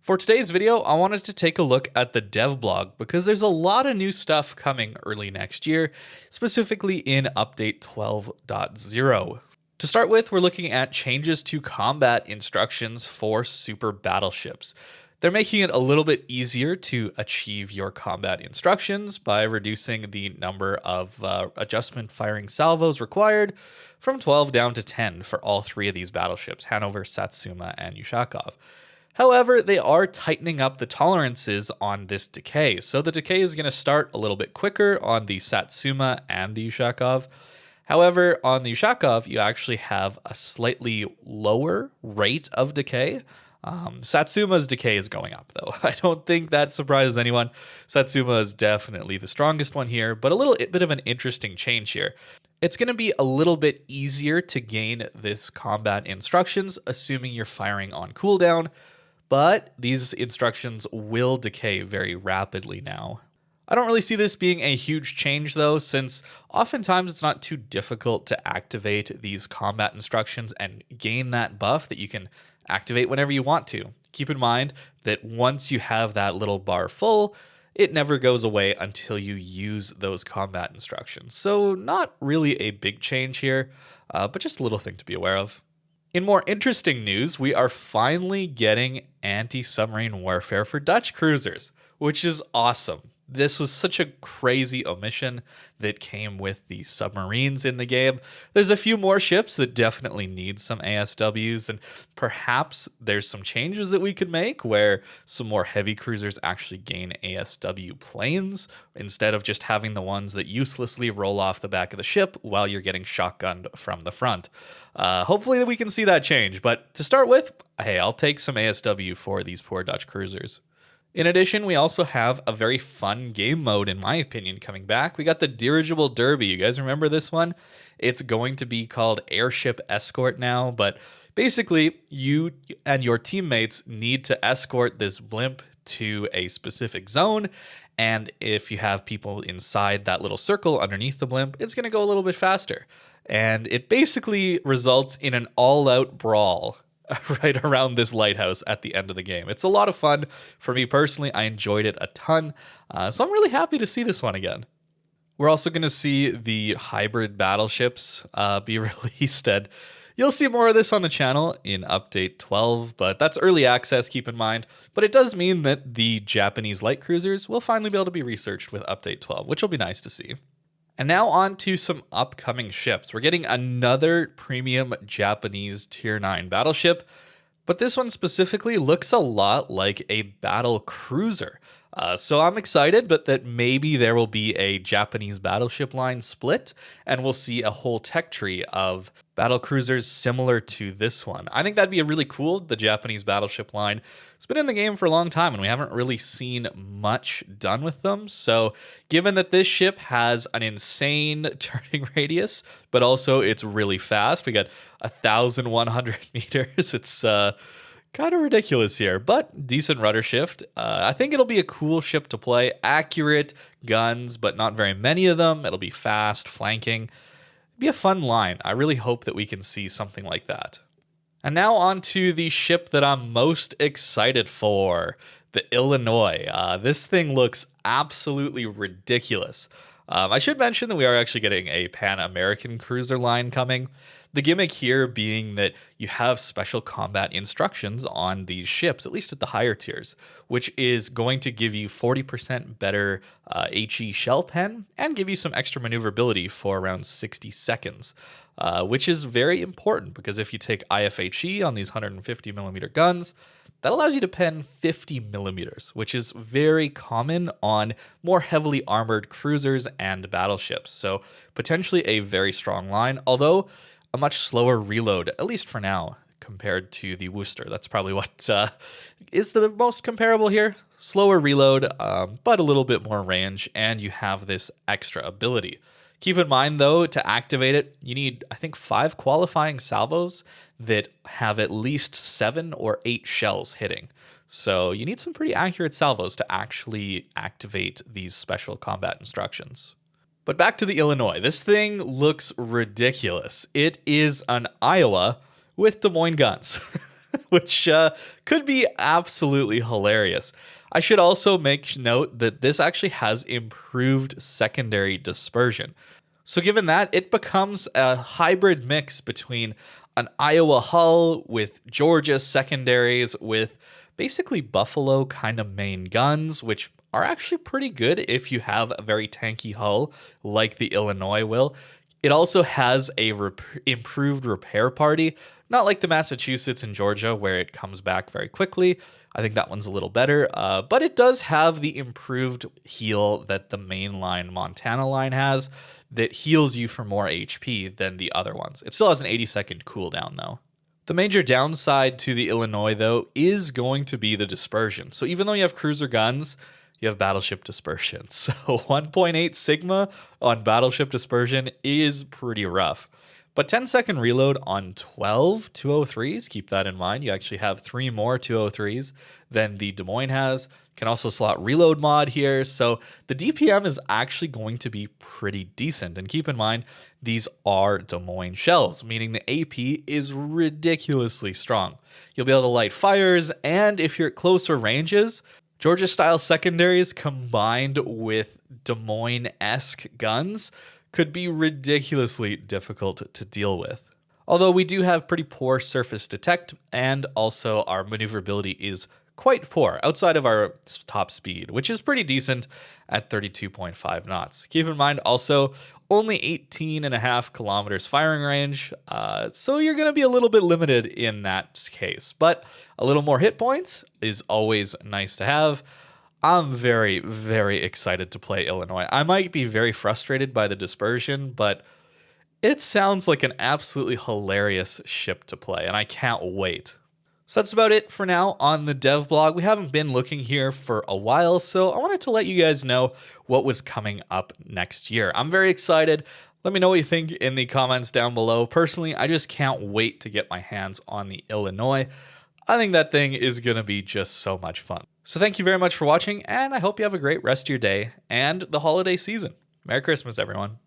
For today's video, I wanted to take a look at the dev blog because there's a lot of new stuff coming early next year, specifically in update 12.0. To start with, we're looking at changes to combat instructions for super battleships. They're making it a little bit easier to achieve your combat instructions by reducing the number of adjustment firing salvos required from 12 down to 10 for all three of these battleships, Hanover, Satsuma, and Ushakov. However, they are tightening up the tolerances on this decay. So the decay is going to start a little bit quicker on the Satsuma and the Ushakov. However, on the Ushakov, you actually have a slightly lower rate of decay. Satsuma's decay is going up, though. I don't think that surprises anyone. Satsuma is definitely the strongest one here, but a little bit of an interesting change here. It's going to be a little bit easier to gain this combat instructions, assuming you're firing on cooldown, but these instructions will decay very rapidly now. I don't really see this being a huge change though, since oftentimes it's not too difficult to activate these combat instructions and gain that buff that you can activate whenever you want to. Keep in mind that once you have that little bar full, it never goes away until you use those combat instructions. So not really a big change here, but just a little thing to be aware of. In more interesting news, we are finally getting anti-submarine warfare for Dutch cruisers, which is awesome. This was such a crazy omission that came with the submarines in the game. There's a few more ships that definitely need some ASWs, and perhaps there's some changes that we could make where some more heavy cruisers actually gain ASW planes instead of just having the ones that uselessly roll off the back of the ship while you're getting shotgunned from the front. Hopefully we can see that change, but to start with, hey, I'll take some ASW for these poor Dutch cruisers. In addition, we also have a very fun game mode, in my opinion, coming back. We got the Dirigible Derby. You guys remember this one? It's going to be called Airship Escort now, but basically you and your teammates need to escort this blimp to a specific zone, and if you have people inside that little circle underneath the blimp, it's going to go a little bit faster. And it basically results in an all-out brawl right around this lighthouse at the end of the game. It's a lot of fun. For me personally, I enjoyed it a ton. So I'm really happy to see this one again. We're also going to see the hybrid battleships be released, and you'll see more of this on the channel in update 12, but that's early access, keep in mind. But it does mean that the Japanese light cruisers will finally be able to be researched with update 12, which will be nice to see. And now on to some upcoming ships. We're getting another premium Japanese Tier 9 battleship, but this one specifically looks a lot like a battle cruiser. So I'm excited, but that maybe there will be a Japanese battleship line split, and we'll see a whole tech tree of battle cruisers similar to this one. I think that'd be really cool. The Japanese battleship line, it's been in the game for a long time, and we haven't really seen much done with them. So given that this ship has an insane turning radius, but also it's really fast, we got 1,100 meters. It's kind of ridiculous here, but decent rudder shift. I think it'll be a cool ship to play. Accurate guns, but not very many of them. It'll be fast, flanking. It'd be a fun line. I really hope that we can see something like that. And now on to the ship that I'm most excited for, the Illinois. This thing looks absolutely ridiculous. I should mention that we are actually getting a Pan-American cruiser line coming. The gimmick here being that you have special combat instructions on these ships, at least at the higher tiers, which is going to give you 40% better HE shell pen and give you some extra maneuverability for around 60 seconds, which is very important because if you take IFHE on these 150 millimeter guns, that allows you to pen 50 millimeters, which is very common on more heavily armored cruisers and battleships. So potentially a very strong line, although a much slower reload, at least for now, compared to the Worcester. That's probably what is the most comparable here. Slower reload, but a little bit more range, and you have this extra ability. Keep in mind, though, to activate it, you need, I think, 5 qualifying salvos that have at least 7 or 8 shells hitting. So you need some pretty accurate salvos to actually activate these special combat instructions. But back to the Illinois. This thing looks ridiculous. It is an Iowa with Des Moines guns. which could be absolutely hilarious. I should also make note that this actually has improved secondary dispersion. So given that, it becomes a hybrid mix between an Iowa hull with Georgia secondaries with basically Buffalo kind of main guns, which are actually pretty good if you have a very tanky hull like the Illinois will. It also has a improved repair party, not like the Massachusetts and Georgia where it comes back very quickly. I think that one's a little better, but it does have the improved heal that the mainline Montana line has that heals you for more HP than the other ones. It still has an 80-second cooldown though. The major downside to the Illinois though is going to be the dispersion. So even though you have cruiser guns, you have battleship dispersion. So 1.8 Sigma on battleship dispersion is pretty rough. But 10-second reload on 12 203s, keep that in mind. You actually have 3 more 203s than the Des Moines has. Can also slot reload mod here. So the DPM is actually going to be pretty decent. And keep in mind, these are Des Moines shells, meaning the AP is ridiculously strong. You'll be able to light fires, and if you're at closer ranges, Georgia-style secondaries combined with Des Moines-esque guns could be ridiculously difficult to deal with. Although we do have pretty poor surface detect, and also our maneuverability is quite poor outside of our top speed, which is pretty decent at 32.5 knots. Keep in mind also only 18.5 kilometers firing range, so you're going to be a little bit limited in that case. But a little more hit points is always nice to have. I'm very, very excited to play Illinois. I might be very frustrated by the dispersion, but it sounds like an absolutely hilarious ship to play, and I can't wait. So that's about it for now on the dev blog. We haven't been looking here for a while, so I wanted to let you guys know what was coming up next year. I'm very excited. Let me know what you think in the comments down below. Personally, I just can't wait to get my hands on the Illinois. I think that thing is going to be just so much fun. So thank you very much for watching, and I hope you have a great rest of your day and the holiday season. Merry Christmas, everyone.